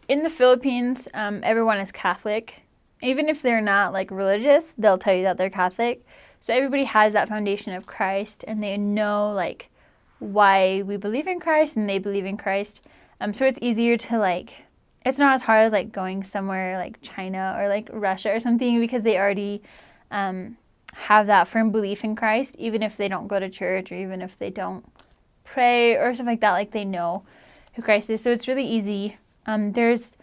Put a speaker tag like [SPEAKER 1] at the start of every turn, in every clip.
[SPEAKER 1] in the Philippines, everyone is Catholic. Even if they're not like religious, they'll tell you that they're Catholic. So everybody has that foundation of Christ, and they know like why we believe in Christ, and they believe in Christ. So it's easier to like, it's not as hard as like going somewhere like China or like Russia or something, because they already have that firm belief in Christ, even if they don't go to church or even if they don't pray or stuff like that. Like they know who Christ is, so it's really easy. There's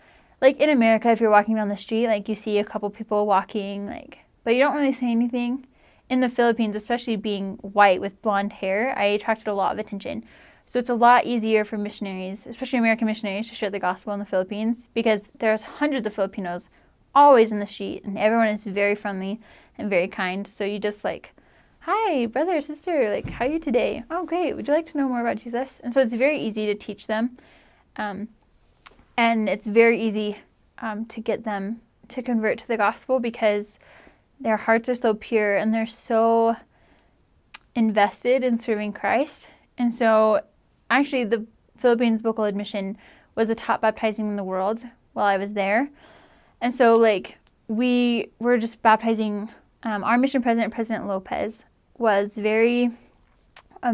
[SPEAKER 1] like in America, if you're walking down the street, like you see a couple people walking, like, but you don't really say anything. In the Philippines, especially being white with blonde hair, I attracted a lot of attention. So it's a lot easier for missionaries, especially American missionaries, to share the gospel in the Philippines, because there's hundreds of Filipinos always in the street, and everyone is very friendly and very kind. So you just like, hi, brother, sister, like, how are you today? Oh, great. Would you like to know more about Jesus? And so it's very easy to teach them. And it's very easy to get them to convert to the gospel, because their hearts are so pure and they're so invested in serving Christ. And so actually the Philippines Bacolod mission was the top baptizing in the world while I was there. And so like we were just baptizing, our mission president, President Lopez, was very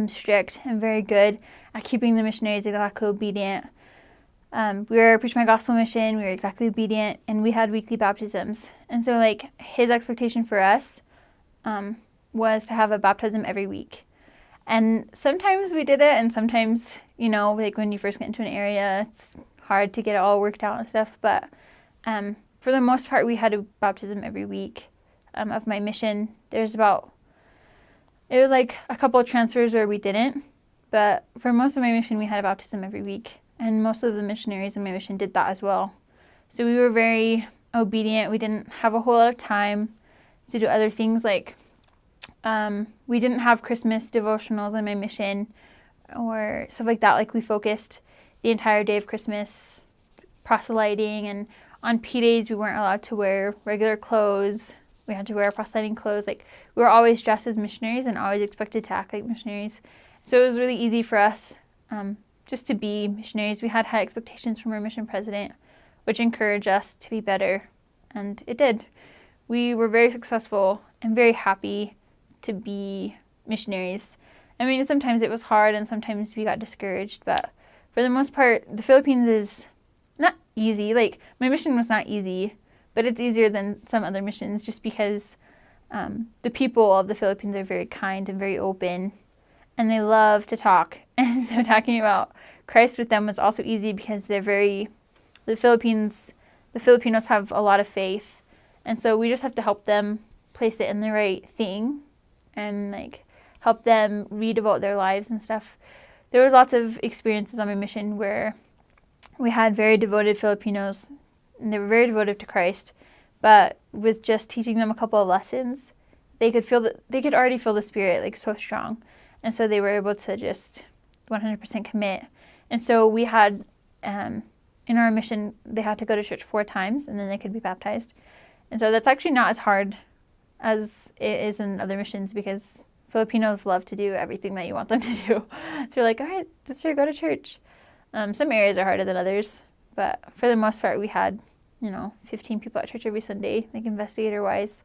[SPEAKER 1] strict and very good at keeping the missionaries exactly obedient. We were preaching my gospel mission, we were exactly obedient, and we had weekly baptisms. And so like his expectation for us was to have a baptism every week. And sometimes we did it, and sometimes, you know, like when you first get into an area, it's hard to get it all worked out and stuff. But for the most part, we had a baptism every week of my mission. It was like a couple of transfers where we didn't, but for most of my mission, we had a baptism every week. And most of the missionaries in my mission did that as well. So we were very obedient. We didn't have a whole lot of time to do other things. Like we didn't have Christmas devotionals in my mission or stuff like that. Like we focused the entire day of Christmas proselyting, and on P days we weren't allowed to wear regular clothes. We had to wear proselyting clothes. Like we were always dressed as missionaries and always expected to act like missionaries. So it was really easy for us just to be missionaries. We had high expectations from our mission president, which encouraged us to be better, and it did. We were very successful and very happy to be missionaries. I mean, sometimes it was hard and sometimes we got discouraged, but for the most part, the Philippines is not easy. Like, my mission was not easy, but it's easier than some other missions just because the people of the Philippines are very kind and very open, and they love to talk. And so talking about Christ with them was also easy because the Filipinos have a lot of faith. And so we just have to help them place it in the right thing and like help them redevote their lives and stuff. There was lots of experiences on my mission where we had very devoted Filipinos, and they were very devoted to Christ, but with just teaching them a couple of lessons, they could already feel the Spirit like so strong. And so they were able to just 100% commit. And so we had, in our mission, they had to go to church 4 times and then they could be baptized. And so that's actually not as hard as it is in other missions, because Filipinos love to do everything that you want them to do. So you're like, all right, sister, go to church. Some areas are harder than others, but for the most part, we had, 15 people at church every Sunday, like investigator-wise.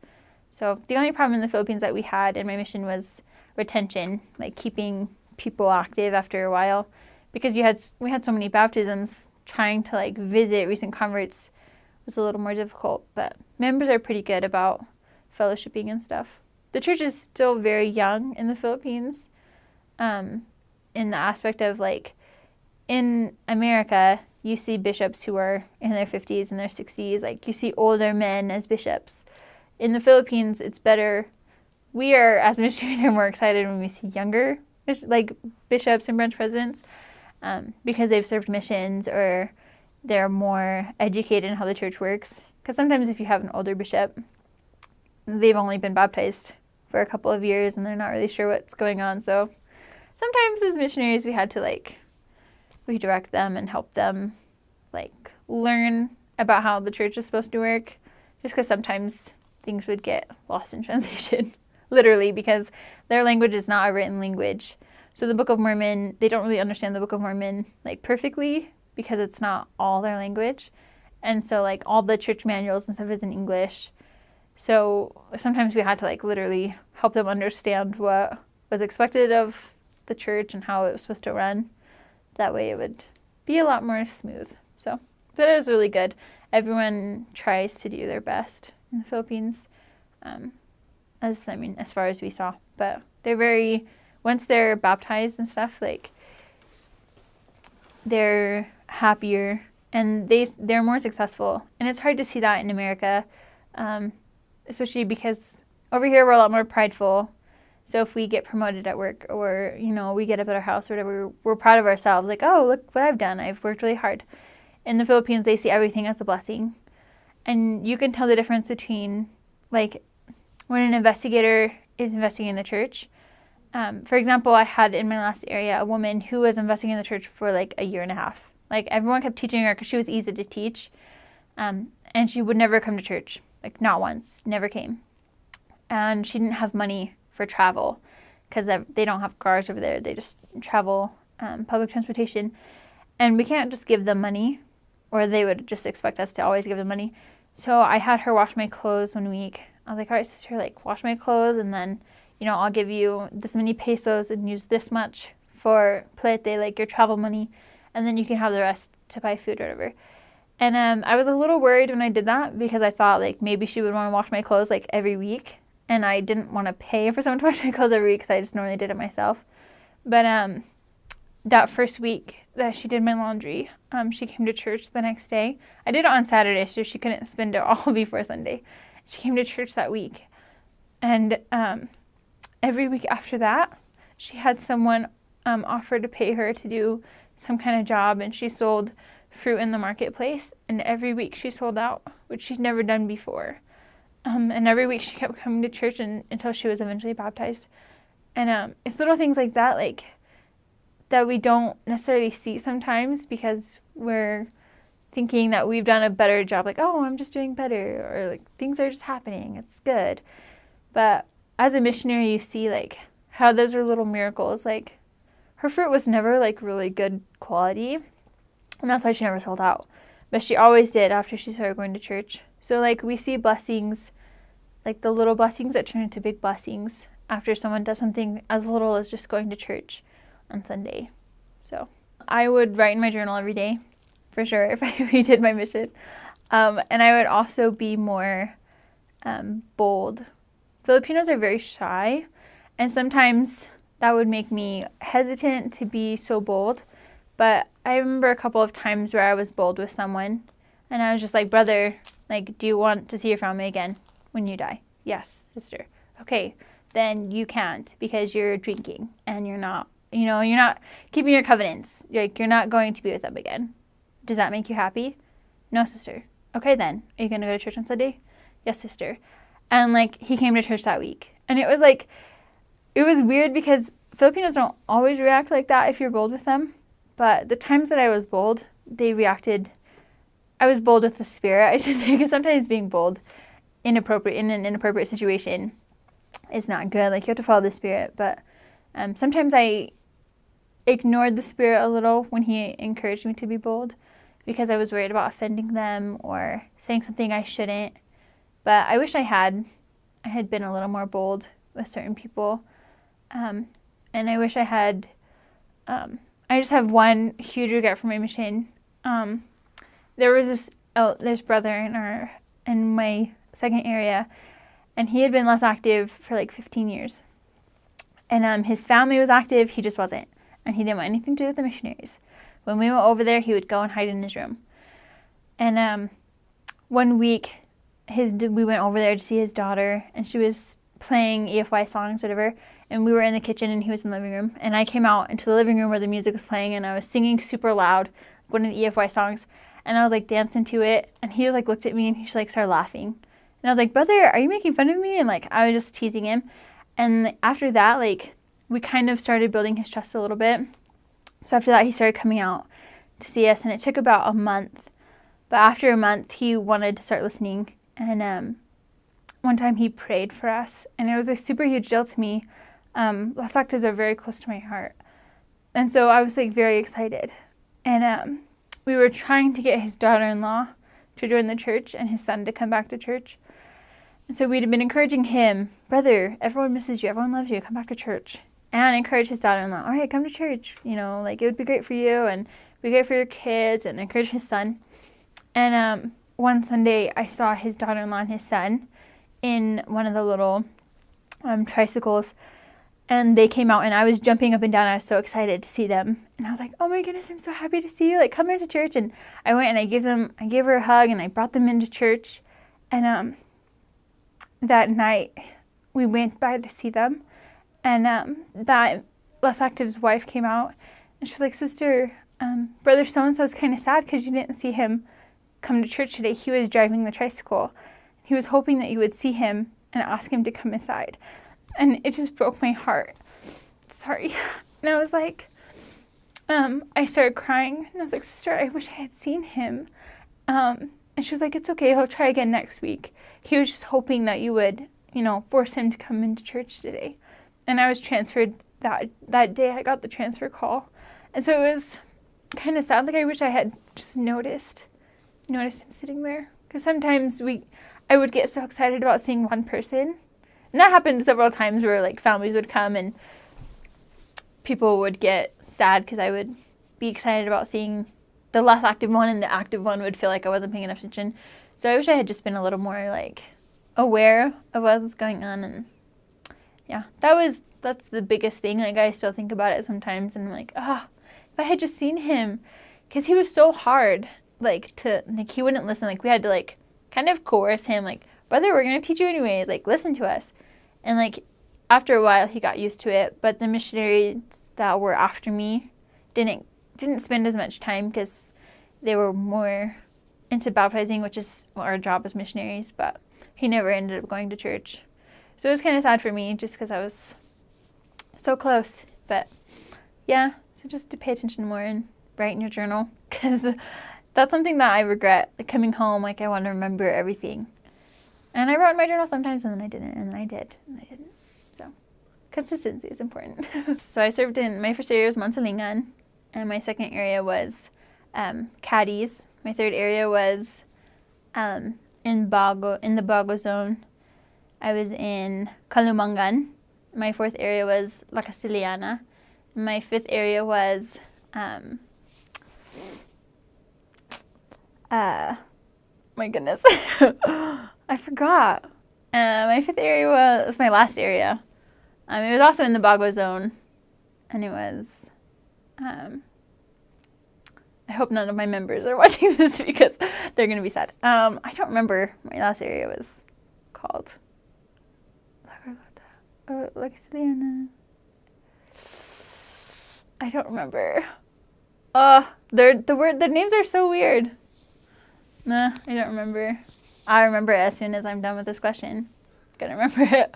[SPEAKER 1] So the only problem in the Philippines that we had in my mission was retention, like keeping people active after a while, because we had so many baptisms. Trying to like visit recent converts was a little more difficult, but members are pretty good about fellowshipping and stuff. The church is still very young in the Philippines, in the aspect of like in America you see bishops who are in their 50s and their 60s, like you see older men as bishops. In the Philippines it's better. We are, as missionaries, are more excited when we see younger like bishops and branch presidents, because they've served missions or they're more educated in how the church works. Because sometimes if you have an older bishop, they've only been baptized for a couple of years and they're not really sure what's going on. So sometimes as missionaries we had to like redirect them and help them like learn about how the church is supposed to work, just because sometimes things would get lost in translation. Literally, because their language is not a written language. So the Book of Mormon, they don't really understand the Book of Mormon like perfectly because it's not all their language. And so like all the church manuals and stuff is in English. So sometimes we had to like literally help them understand what was expected of the church and how it was supposed to run. That way it would be a lot more smooth. So that is really good. Everyone tries to do their best in the Philippines, as far as we saw. But once they're baptized and stuff, like they're happier and they're more successful. And it's hard to see that in America, especially because over here we're a lot more prideful. So if we get promoted at work or, we get a better house or whatever, we're proud of ourselves. Like, oh, look what I've done. I've worked really hard. In the Philippines, they see everything as a blessing. And you can tell the difference between, like, when an investigator is investigating the church. For example, I had in my last area a woman who was investigating the church for, like, a year and a half. Like, everyone kept teaching her because she was easy to teach. And she would never come to church. Like, not once. Never came. And she didn't have money for travel because they don't have cars over there. They just travel public transportation. And we can't just give them money, or they would just expect us to always give them money. So I had her wash my clothes 1 week. I was like, all right, sister, like, wash my clothes, and then, I'll give you this many pesos and use this much for plete, like your travel money, and then you can have the rest to buy food or whatever. And I was a little worried when I did that because I thought, like, maybe she would want to wash my clothes, like, every week. And I didn't want to pay for someone to wash my clothes every week because I just normally did it myself. But that first week that she did my laundry, she came to church the next day. I did it on Saturday, so she couldn't spend it all before Sunday. She came to church that week. And every week after that, she had someone offer to pay her to do some kind of job, and she sold fruit in the marketplace. And every week she sold out, which she'd never done before. And every week she kept coming to church until she was eventually baptized. And it's little things like that, like, that we don't necessarily see sometimes because we're thinking that we've done a better job. Like, oh, I'm just doing better. Or, like, things are just happening. It's good. But as a missionary, you see, like, how those are little miracles. Like, her fruit was never, like, really good quality. And that's why she never sold out. But she always did after she started going to church. So, like, we see blessings, like the little blessings that turn into big blessings after someone does something as little as just going to church on Sunday. So I would write in my journal every day, for sure, if I redid my mission. And I would also be more bold. Filipinos are very shy, and sometimes that would make me hesitant to be so bold. But I remember a couple of times where I was bold with someone, and I was just like, brother, like, do you want to see your family again when you die? Yes, sister. Okay, then you can't because you're drinking and you're not keeping your covenants. Like, you're not going to be with them again. Does that make you happy? No, sister. Okay, then. Are you going to go to church on Sunday? Yes, sister. And, like, he came to church that week. And it was, like, it was weird because Filipinos don't always react like that if you're bold with them. But the times that I was bold, they reacted. I was bold with the Spirit, I should say, because sometimes being bold in an inappropriate situation is not good. Like, you have to follow the Spirit. But sometimes I ignored the Spirit a little when he encouraged me to be bold because I was worried about offending them or saying something I shouldn't. But I wish I had been a little more bold with certain people. And I wish I had, I just have one huge regret for my mission. There was this brother in my second area, and he had been less active for like 15 years. And his family was active, he just wasn't. And he didn't want anything to do with the missionaries. When we went over there, he would go and hide in his room. And 1 week, we went over there to see his daughter, and she was playing EFY songs, whatever, and we were in the kitchen, and he was in the living room. And I came out into the living room where the music was playing, and I was singing super loud, one of the EFY songs, and I was, like, dancing to it, and he was, like, looked at me, and he just, like, started laughing. And I was like, brother, are you making fun of me? And, like, I was just teasing him. And after that, like, we kind of started building his trust a little bit. So after that, he started coming out to see us, and it took about a month. But after a month, he wanted to start listening. And one time he prayed for us, and it was a super huge deal to me. Las Actas are very close to my heart. And so I was, like, very excited. And we were trying to get his daughter-in-law to join the church and his son to come back to church. And so we'd been encouraging him, brother, everyone misses you, everyone loves you, come back to church. And encourage his daughter-in-law, all right, come to church, like it would be great for you and be great for your kids, and encourage his son. And one Sunday I saw his daughter-in-law and his son in one of the little tricycles, and they came out, and I was jumping up and down. I was so excited to see them, and I was like, oh my goodness, I'm so happy to see you, like come into church. And I went and I gave her a hug, and I brought them into church. And that night we went by to see them, and that Less Active's wife came out, and she's like, sister, brother so-and-so is kind of sad because you didn't see him come to church today. He was driving the tricycle. He was hoping that you would see him and ask him to come inside. And it just broke my heart. Sorry. And I was like, I started crying, and I was like, sister, I wish I had seen him. And she was like, it's okay, he'll try again next week. He was just hoping that you would, force him to come into church today. And I was transferred that day. I got the transfer call. And so it was kind of sad. Like, I wish I had just noticed him sitting there. Because sometimes I would get so excited about seeing one person. And that happened several times where, like, families would come and people would get sad because I would be excited about seeing the less active one, and the active one would feel like I wasn't paying enough attention. So I wish I had just been a little more, like, aware of what was going on. And yeah, that's the biggest thing. Like, I still think about it sometimes, and I'm like, if I had just seen him, because he was so hard, he wouldn't listen. Like, we had to, like, kind of coerce him, like, brother, we're going to teach you anyways, like, listen to us. And, like, after a while, he got used to it, but the missionaries that were after me didn't spend as much time because they were more into baptizing, which is our job as missionaries, but he never ended up going to church. So it was kind of sad for me just because I was so close. But yeah, so just to pay attention more and write in your journal, because that's something that I regret, like coming home, like I want to remember everything. And I wrote in my journal sometimes, and then I didn't, and then I did, and I didn't. So consistency is important. So I served in, my first area was Mansalingan, and my second area was Cadiz. My third area was in the Bago zone. I was in Kalumangan. My fourth area was La Castellana. My fifth area was my goodness, I forgot. My fifth area was my last area. It was also in the Bago zone, and it was. I hope none of my members are watching this because they're gonna be sad. I don't remember what my last area was called. I don't remember. The names are so weird. Nah, I don't remember. I'll remember it as soon as I'm done with this question. Gonna remember it.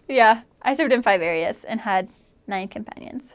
[SPEAKER 1] Yeah, I served in 5 areas and had 9 companions.